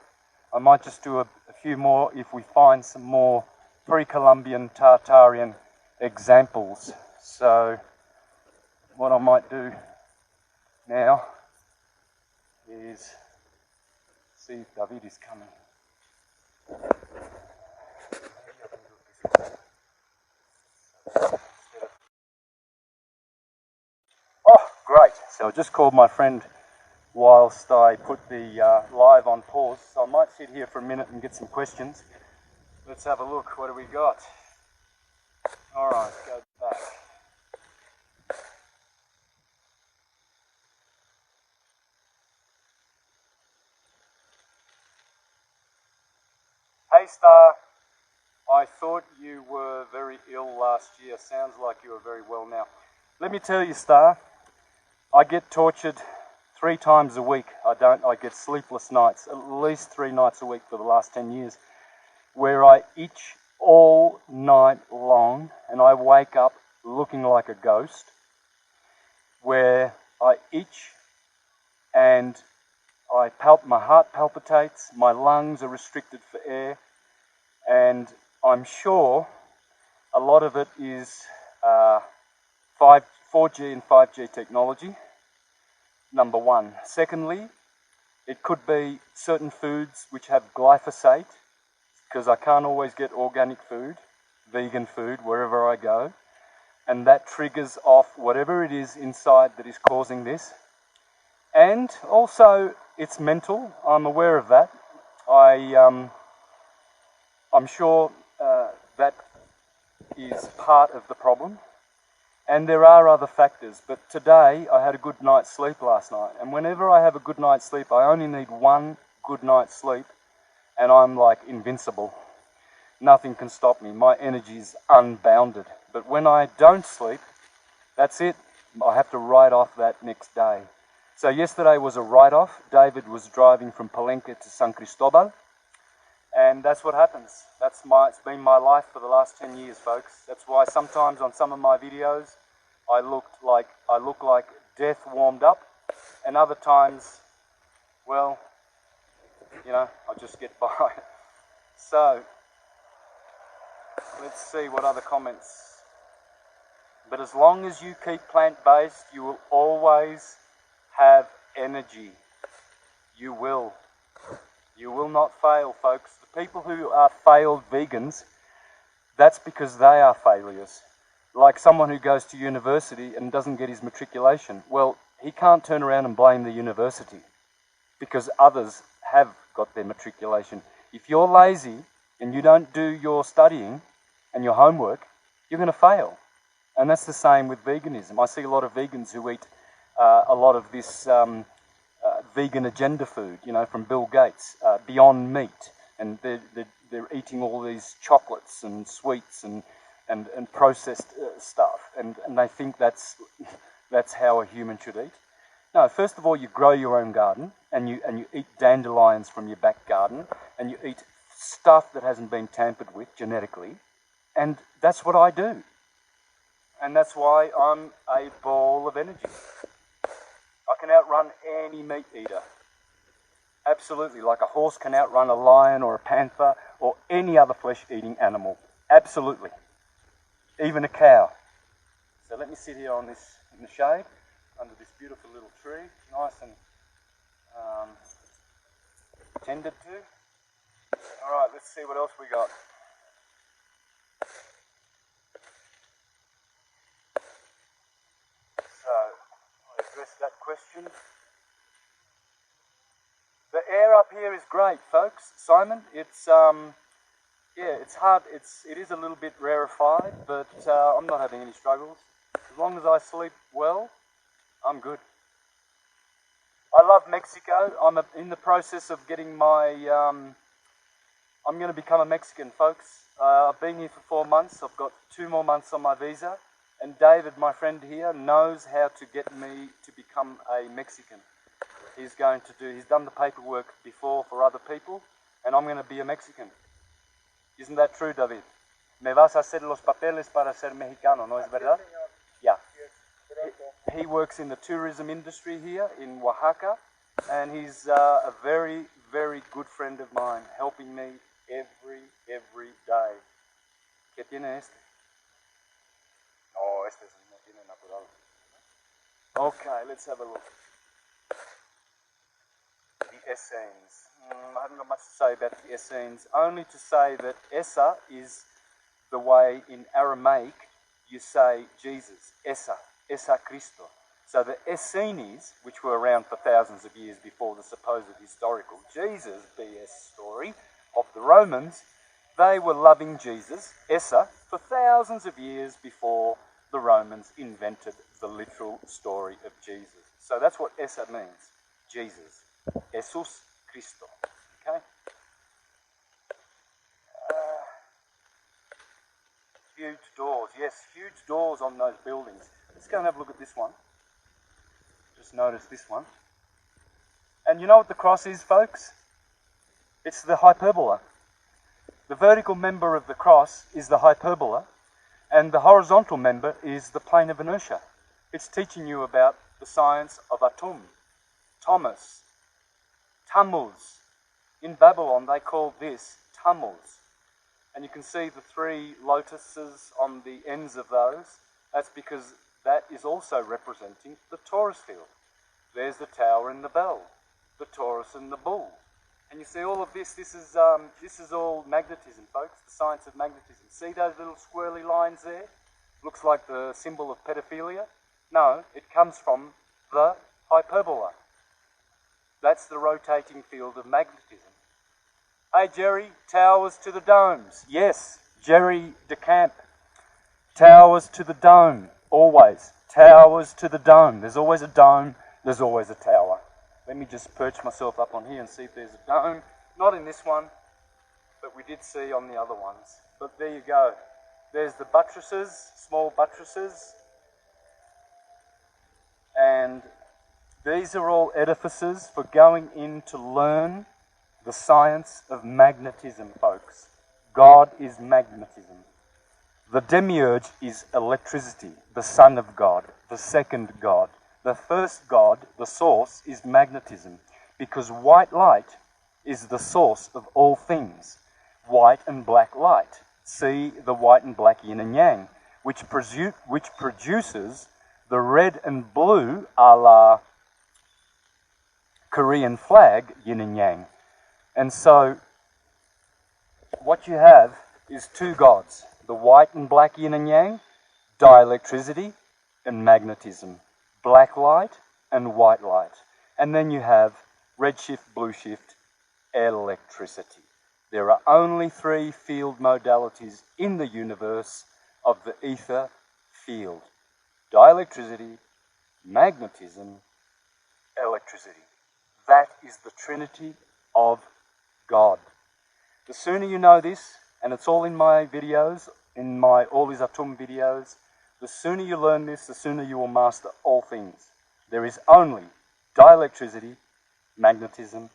I might just do a few more if we find some more pre-Columbian Tartarian examples. So what I might do now is see if David is coming. Oh, great. So I just called my friend whilst I put the live on pause. So I might sit here for a minute and get some questions. Let's have a look. What do we got? All right, go back. Hey Star, I thought you were very ill last year. Sounds like you are very well now. Let me tell you, Star, I get tortured 3 times a week. I get sleepless nights, at least 3 nights a week for the last 10 years, where I itch all night long and I wake up looking like a ghost, where I itch and my heart palpitates, my lungs are restricted for air, and I'm sure a lot of it is 4G and 5G technology, number one. Secondly, it could be certain foods which have glyphosate, because I can't always get organic food, vegan food, wherever I go, and that triggers off whatever it is inside that is causing this. And also, it's mental. I'm aware of that. I'm sure that is part of the problem. And there are other factors. But today, I had a good night's sleep last night. And whenever I have a good night's sleep, I only need one good night's sleep, and I'm like invincible. Nothing can stop me. My energy is unbounded. But when I don't sleep, that's it. I have to write off that next day. So yesterday was a write-off. David was driving from Palenque to San CristoBAL, and that's what happens. It's been my life for the last 10 years, folks. That's why sometimes on some of my videos I look like death warmed up, and other times, well, you know, I just get by. So let's see what other comments. But as long as you keep plant-based, you will always have energy. You will. You will not fail, folks. The people who are failed vegans, that's because they are failures. Like someone who goes to university and doesn't get his matriculation. Well, he can't turn around and blame the university, because others have got their matriculation. If you're lazy and you don't do your studying and your homework, you're going to fail. And that's the same with veganism. I see a lot of vegans who eat a lot of this vegan agenda food, you know, from Bill Gates, Beyond Meat, and they're eating all these chocolates and sweets and processed stuff, and they think that's how a human should eat. No, first of all, you grow your own garden, and you eat dandelions from your back garden, and you eat stuff that hasn't been tampered with genetically, and that's what I do. And that's why I'm a ball of energy. I can outrun any meat eater. Absolutely, like a horse can outrun a lion or a panther or any other flesh-eating animal. Absolutely. Even a cow. So let me sit here in the shade, under this beautiful little tree, nice and tended to. All right, let's see what else we got. So, air up here is great, folks. Simon, it's yeah, it's hard. It is a little bit rarefied, but I'm not having any struggles. As long as I sleep well, I'm good. I love Mexico. I'm in the process of getting my. I'm going to become a Mexican, folks. I've been here for 4 months. I've got 2 more months on my visa, and David, my friend here, knows how to get me to become a Mexican. He's done the paperwork before for other people, and I'm going to be a Mexican. Isn't that true, David? Me vas a hacer los papeles para ser mexicano, ¿no es verdad? Yeah. He works in the tourism industry here in Oaxaca, and he's a very, very good friend of mine, helping me every day. ¿Qué tiene este? No, este no tiene natural. Okay, let's have a look. The Essenes. I haven't got much to say about the Essenes, only to say that Esa is the way in Aramaic you say Jesus. Esa Cristo. So the Essenes, which were around for thousands of years before the supposed historical Jesus BS story of the Romans, they were loving Jesus, Esa, for thousands of years before the Romans invented the literal story of Jesus. So that's what Esa means, Jesus. Jesus Cristo. Okay? Huge doors. Yes, huge doors on those buildings. Let's go and have a look at this one. Just notice this one. And you know what the cross is, folks? It's the hyperbola. The vertical member of the cross is the hyperbola, and the horizontal member is the plane of inertia. It's teaching you about the science of atum, Thomas, Tammuz. In Babylon, they call this Tammuz. And you can see the 3 lotuses on the ends of those. That's because that is also representing the Taurus field. There's the tower and the bell, the Taurus and the bull. And you see all of this is all magnetism, folks, the science of magnetism. See those little squirrely lines there? Looks like the symbol of pedophilia. No, it comes from the hyperbola. That's the rotating field of magnetism. Hey, Jerry, towers to the domes. Yes, Jerry DeCamp. Towers to the dome, always. Towers to the dome. There's always a dome, there's always a tower. Let me just perch myself up on here and see if there's a dome. Not in this one, but we did see on the other ones. But there you go. There's the buttresses, small buttresses. And these are all edifices for going in to learn the science of magnetism, folks. God is magnetism. The demiurge is electricity, the Son of God, the second God. The first God, the source, is magnetism, because white light is the source of all things. White and black light. See the white and black yin and yang, which produces the red and blue a la Korean flag, yin and yang. And so what you have is 2 gods, the white and black yin and yang, dielectricity and magnetism, black light and white light. And then you have red shift, blue shift, electricity. There are only 3 field modalities in the universe of the ether field: dielectricity, magnetism, electricity. That is the Trinity of God. The sooner you know this, and it's all in my videos, in my All Is Atum videos, the sooner you learn this, the sooner you will master all things. There is only dielectricity, magnetism,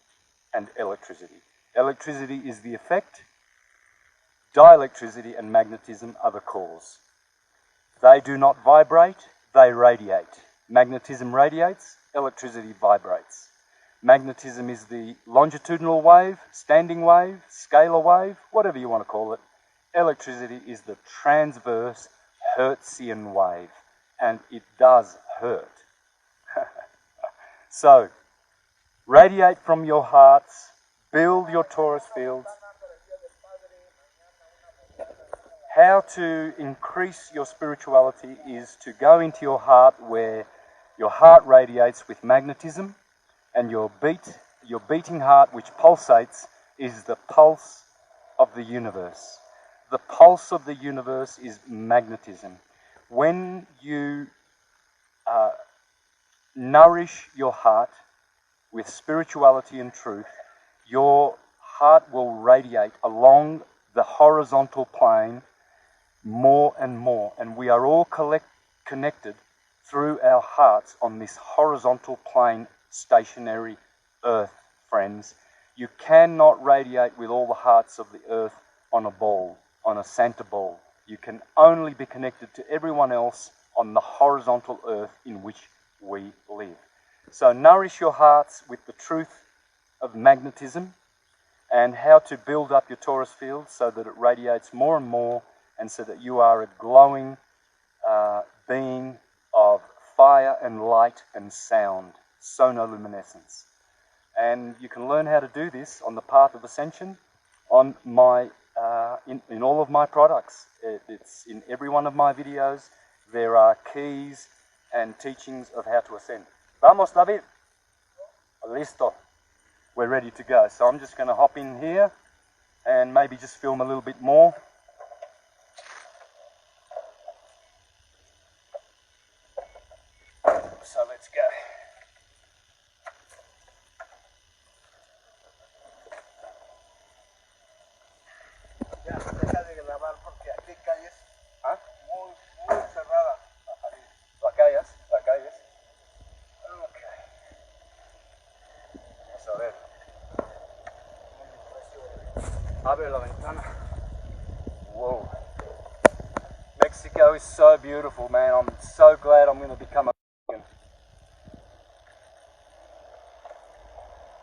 and electricity. Electricity is the effect. Dielectricity and magnetism are the cause. They do not vibrate, they radiate. Magnetism radiates, electricity vibrates. Magnetism is the longitudinal wave, standing wave, scalar wave, whatever you want to call it. Electricity is the transverse Hertzian wave, and it does hurt. So, radiate from your hearts, build your torus fields. How to increase your spirituality is to go into your heart where your heart radiates with magnetism, and your beat your beating heart, which pulsates, is the pulse of the universe. The pulse of the universe is magnetism. When you nourish your heart with spirituality and truth, your heart will radiate along the horizontal plane more and more. And we are all connected through our hearts on this horizontal plane, stationary earth, friends. You cannot radiate with all the hearts of the earth on a ball, on a Santa ball. You can only be connected to everyone else on the horizontal earth in which we live. So nourish your hearts with the truth of magnetism and how to build up your torus field so that it radiates more and more, and so that you are a glowing being of fire and light and sound, sonoluminescence. And you can learn how to do this on the path of ascension on my in all of my products. It's in every one of my videos. There are keys and teachings of how to ascend. Vamos, David. Listo. We're ready to go. So I'm just going to hop in here and maybe just film a little bit more. So let's go. Ya, deja de grabar porque aquí hay calles muy cerradas. Las calles. Ok. Vamos a ver. Abre la ventana. Whoa. Mexico is so beautiful, man. I'm so glad I'm going to become a Mexican.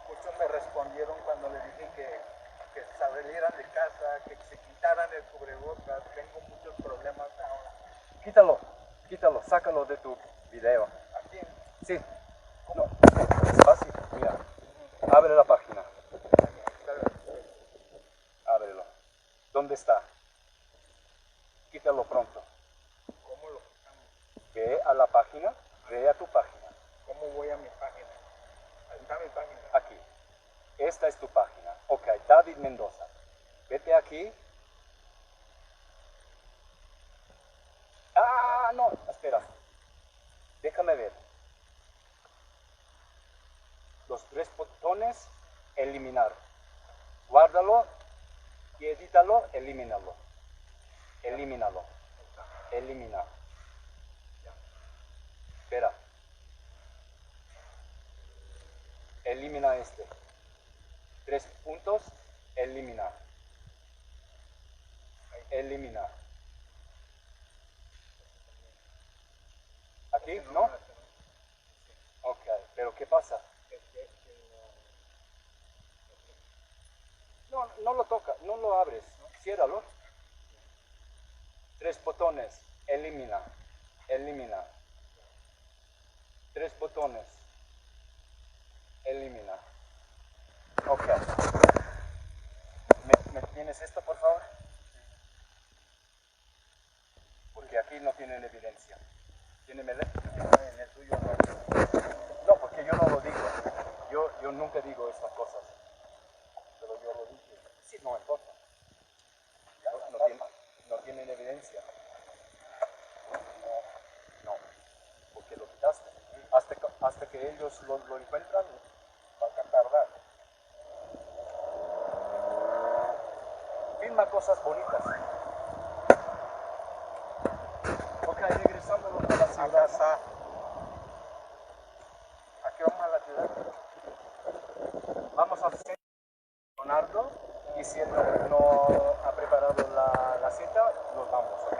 Muchos me respondieron cuando les dije que salieran de casa, que se quitaran el cubrebocas. Tengo muchos problemas ahora. Quítalo, sácalo de tu video. Aquí. Sí. No, es fácil. Mira, abre la página. Ábrelo. ¿Dónde está? Quítalo pronto. ¿Cómo lo quitamos? Ve a la página, ve a tu página. ¿Cómo voy a mi página? Ahí está mi página. Aquí. Esta es tu página. Ok, David Mendoza. Vete aquí. Ah, no, espera. Déjame ver. Los 3 botones, eliminar. Guárdalo y edítalo, elimínalo. Elimínalo. Elimina. Espera. Elimina este. 3 puntos, elimina. Elimina. ¿Aquí? ¿No? Ok, pero ¿qué pasa? No lo toca, no lo abres, ciérralo. 3 botones, elimina, elimina. 3 botones, elimina. Ok. ¿Me tienes esto, por favor? Porque aquí no tienen evidencia. ¿Tiénemele? En el tuyo no. No, porque yo no lo digo. Yo nunca digo estas cosas. Pero yo lo dije. Sí, no importa. No tienen evidencia. No, porque lo quitaste. Hasta que ellos lo encuentran, va a tardar. Filma cosas bonitas. Ok, regresando a la ciudad. Aquí vamos a la ciudad. Vamos a hacer Leonardo, y si él no ha preparado la cita, nos vamos, ¿ok?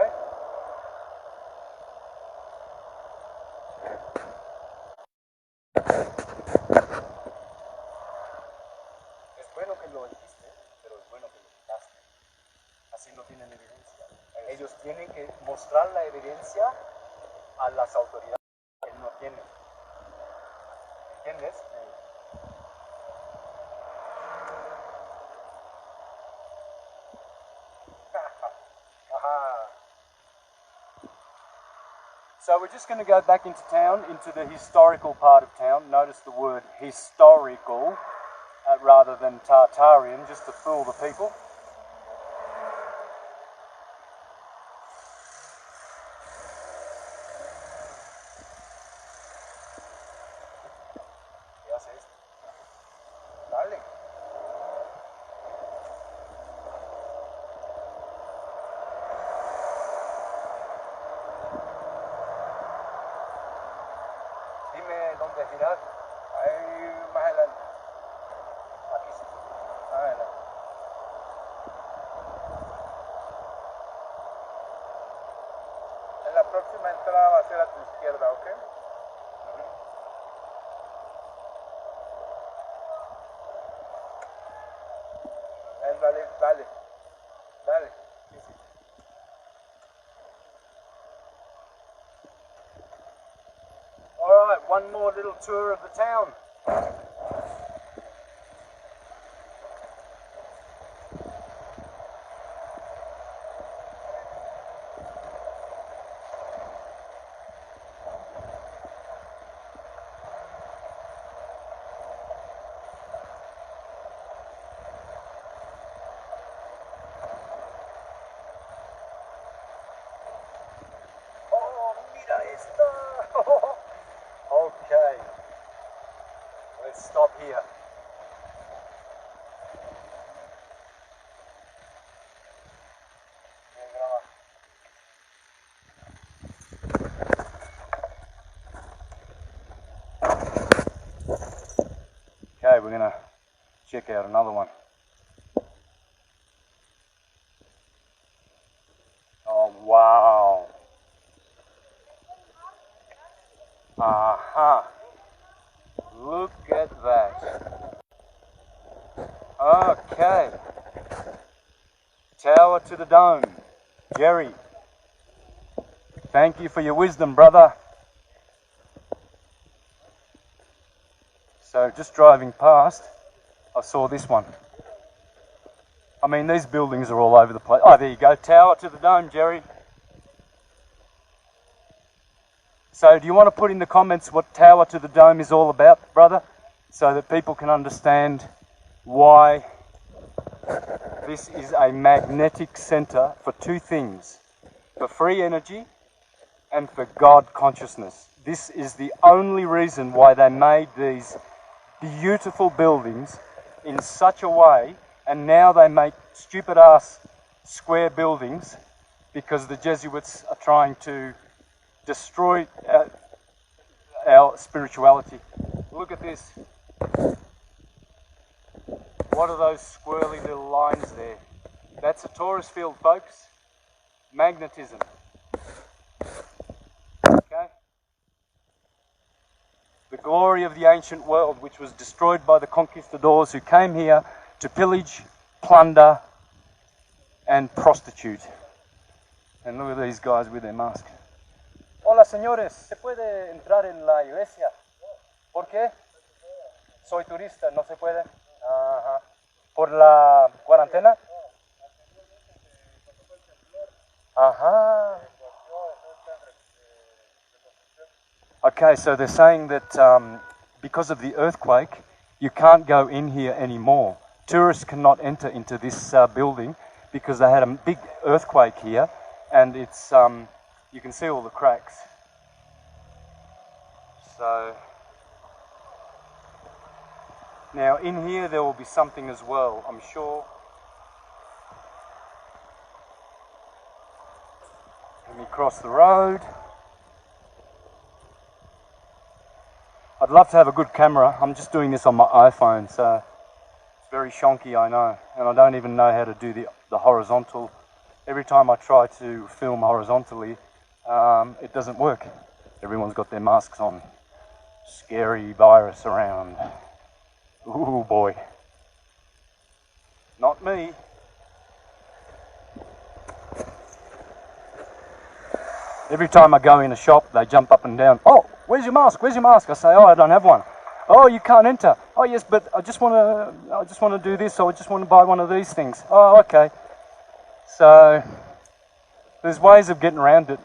Es bueno que lo dijiste, pero es bueno que lo quitaste. Así no tienen evidencia. Ellos tienen que mostrar la evidencia a las autoridades. Él no tiene. ¿Entiendes? So we're just going to go back into town, into the historical part of town. Notice the word historical. rather than Tartarian, just to fool the people. ¿Qué haces? Dale. Dime dónde girar. Ahí más adelante. Aquí sí. Adelante. En la próxima entrada va a ser a tu izquierda, ¿ok? Dale, dale. Dale. Sí, sí. All right, one more little tour of the town. Oh, mira esta. Okay, let's stop here. Okay, we're gonna check out another one. Oh, wow. Uh-huh. Look at that. Okay. Tower to the dome. Jerry, thank you for your wisdom, brother. So just driving past, I saw this one. I mean, these buildings are all over the place. Oh, there you go. Tower to the dome, Jerry. So do you want to put in the comments what Tower to the Dome is all about, brother? So that people can understand why this is a magnetic center for two things. For free energy and for God consciousness. This is the only reason why they made these beautiful buildings in such a way, and now they make stupid ass square buildings because the Jesuits are trying to destroy our spirituality. Look at this. What are those squirrely little lines there? That's a torus field, folks. Magnetism. Okay? The glory of the ancient world, which was destroyed by the conquistadors who came here to pillage, plunder, and prostitute. And look at these guys with their mask. Hola señores, ¿se puede entrar en la iglesia? ¿Por qué? Soy turista, no se puede. Ajá. ¿Por la cuarentena? Ajá. Okay, so they're saying that because of the earthquake, you can't go in here anymore. Tourists cannot enter into this building because they had a big earthquake here, and it's you can see all the cracks. So now in here there will be something as well, I'm sure. Let me cross the road. I'd love to have a good camera. I'm just doing this on my iPhone, so it's very shonky, I know, and I don't even know how to do the horizontal. Every time I try to film horizontally, it doesn't work. Everyone's got their masks on. Scary virus around. Ooh boy. Not me. Every time I go in a shop, they jump up and down. Oh, where's your mask? Where's your mask? I say, oh, I don't have one. Oh, you can't enter. Oh, yes, but I just want to do this, or I just want to buy one of these things. Oh, okay. So there's ways of getting around it.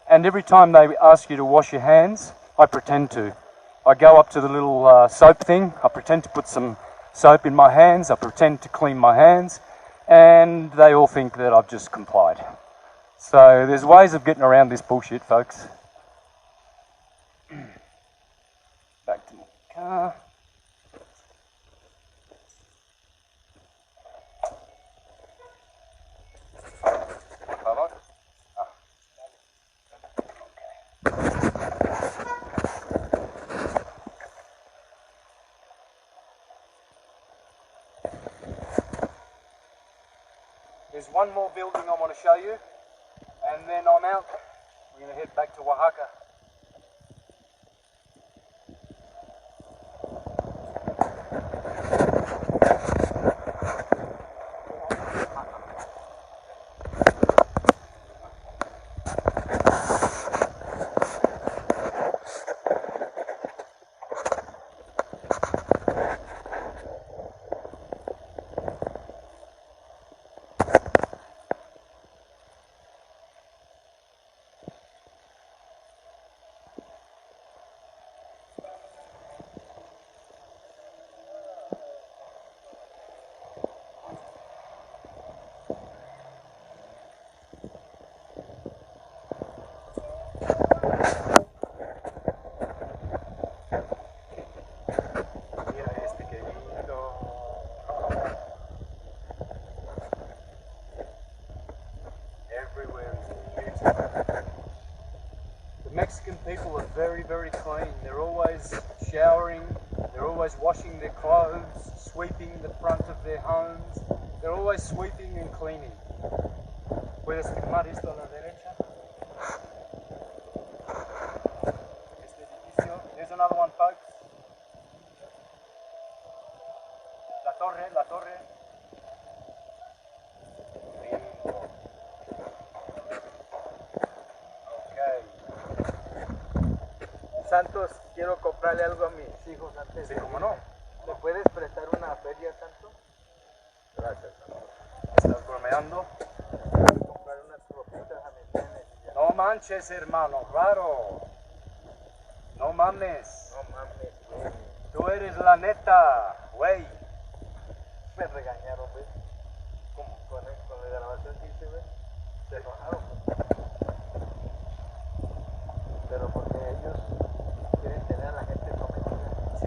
And every time they ask you to wash your hands, I pretend to. I go up to the little soap thing. I pretend to put some soap in my hands, I pretend to clean my hands, and they all think that I've just complied. So there's ways of getting around this bullshit, folks. Back to my car. There's one more building I want to show you, and then I'm out. We're going to head back to Oaxaca. Mexican people are very, very clean. They're always showering, they're always washing their clothes, sweeping the front of their homes. They're always sweeping and cleaning. Puedes filmar esto a la derecha. Este edificio. There's another one, folks. La torre. Santos, quiero comprarle algo a mis hijos antes. Sí, cómo no. ¿Me puedes prestar una feria, Santos? Gracias, Santos. ¿Estás bromeando? Quiero comprar unas ropitas a mis nenes. No manches, hermano, claro. No mames. No mames, güey. Tú eres la neta, güey. Me regañaron, güey. ¿Cómo? Con la grabación que hice, güey. Se enojaron, güey. Pero porque ellos quieren tener a la gente sometida. Sí.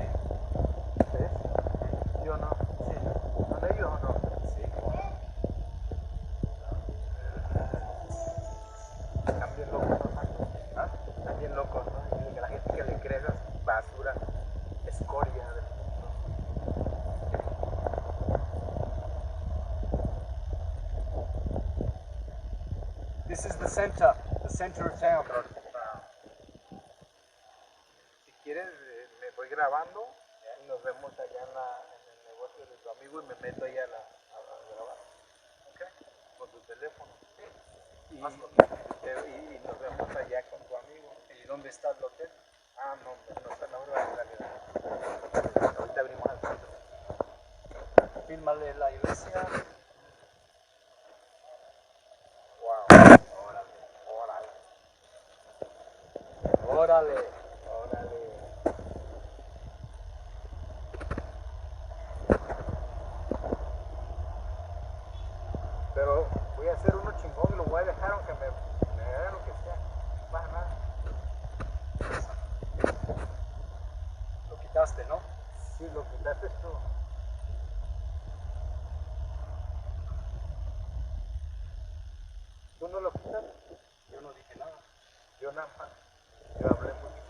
¿Ves? Yo no. Sí. ¿Son ellos o no? Sí. Están bien locos, ¿no, Santos? ¿Ah? Están bien locos, ¿no? Y que la gente que le cree esas basura, escoria del mundo. This is the center of town. Si quieres, me voy grabando y nos vemos allá en el negocio de tu amigo y me meto allá a grabar. ¿Ok? Con tu teléfono. Y nos vemos allá con tu amigo. ¿Y dónde está el hotel? Ah, no está en la hora de realidad. Ahorita abrimos al centro. Fílmale la iglesia. Wow. Órale. Pero voy a hacer uno chingón y lo voy a dejar aunque me haga lo que sea. No pasa nada. Lo quitaste, ¿no? Sí, lo quitaste tú. ¿Tú no lo quitas? Yo no dije nada. Yo nada más. Yo hablé mucho.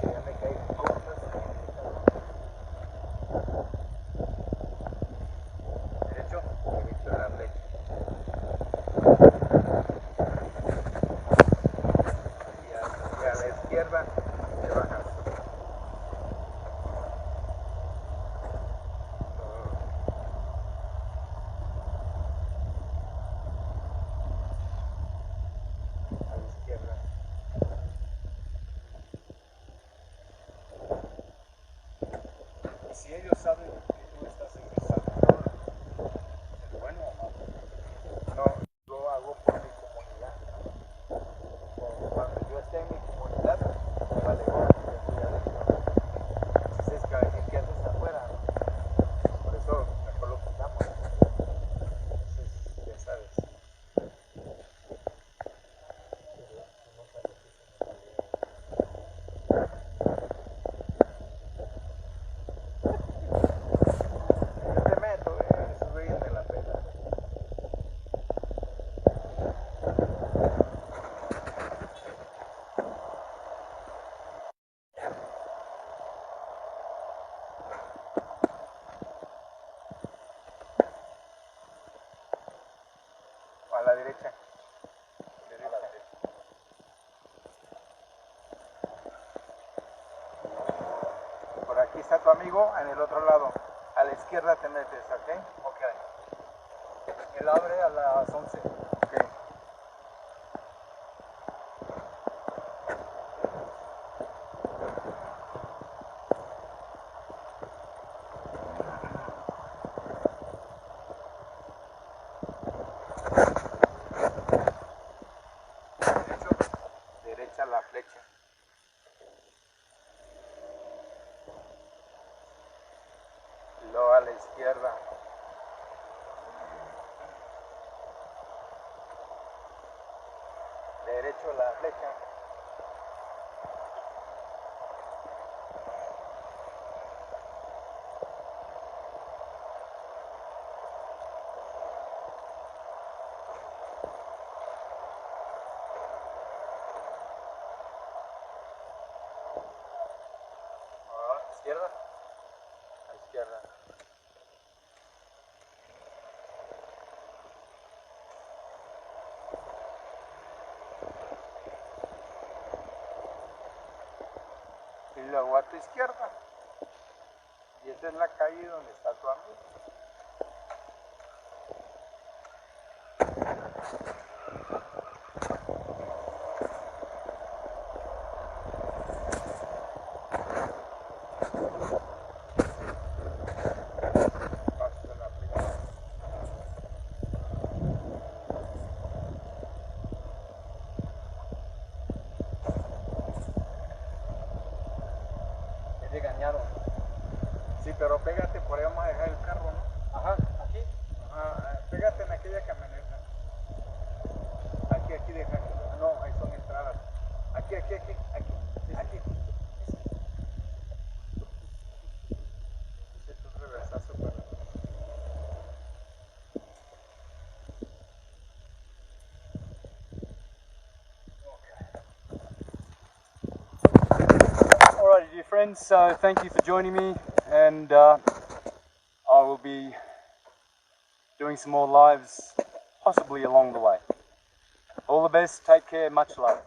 Ya me caí en cosas. ¿Derecho? Derecho a la leche. Y a la izquierda te bajas. A la izquierda. Y si ellos saben que tú estás en el Salvador, ¿es bueno o malo? No, lo hago por mi comunidad. Cuando yo esté en mi comunidad, me vale gorro, yo estoy adentro. Si se la derecha. Derecha. Por aquí está tu amigo, en el otro lado. A la izquierda te metes, ¿ok? Ok. Él abre a las 11. Ok. Derecha la flecha. Y luego a la izquierda. Derecho la flecha. Ahora, izquierda. A la izquierda. Y luego a tu izquierda. Y esa es la calle donde está tu amigo. Paso de la primera. Me regañaron. Sí, pero pégate, por ahí vamos a dejar el carro, ¿no? Ajá, aquí. Ajá, pégate en aquella camioneta. Aquí deja. No, ahí son entradas. Aquí. Es un reversazo para. Alrighty, dear friends, so thank you for joining me, and I will be doing some more lives, possibly along the way. All the best, take care, much love.